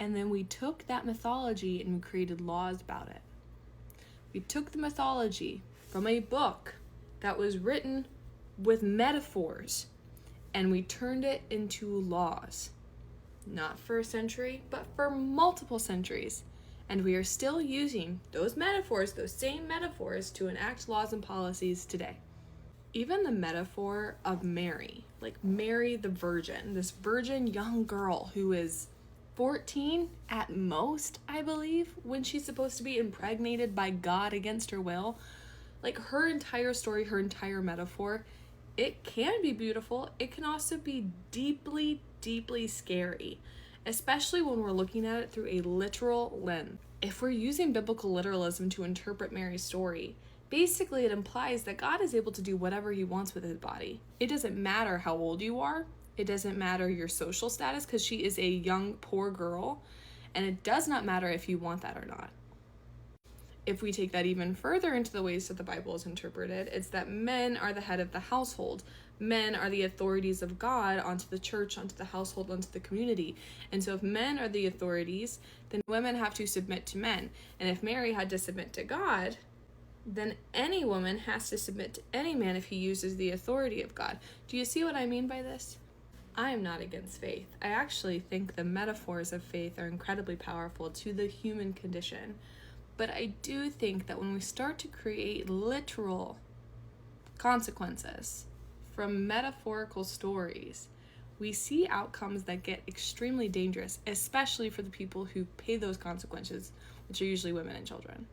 and then we took that mythology and we created laws about it. We took the mythology from a book that was written with metaphors, and we turned it into laws. Not for a century, but for multiple centuries. And we are still using those metaphors, those same metaphors, to enact laws and policies today. Even the metaphor of Mary, like Mary the Virgin, this virgin young girl who is 14 at most, I believe, when she's supposed to be impregnated by God against her will. Like, her entire story, her entire metaphor, it can be beautiful. It can also be deeply, deeply scary, especially when we're looking at it through a literal lens. If we're using biblical literalism to interpret Mary's story, basically it implies that God is able to do whatever he wants with his body. It doesn't matter how old you are. It doesn't matter your social status, because she is a young, poor girl, and it does not matter if you want that or not. If we take that even further into the ways that the Bible is interpreted, it's that men are the head of the household. Men are the authorities of God onto the church, onto the household, onto the community. And so if men are the authorities, then women have to submit to men. And if Mary had to submit to God, then any woman has to submit to any man if he uses the authority of God. Do you see what I mean by this? I am not against faith. I actually think the metaphors of faith are incredibly powerful to the human condition. But I do think that when we start to create literal consequences from metaphorical stories, we see outcomes that get extremely dangerous, especially for the people who pay those consequences, which are usually women and children.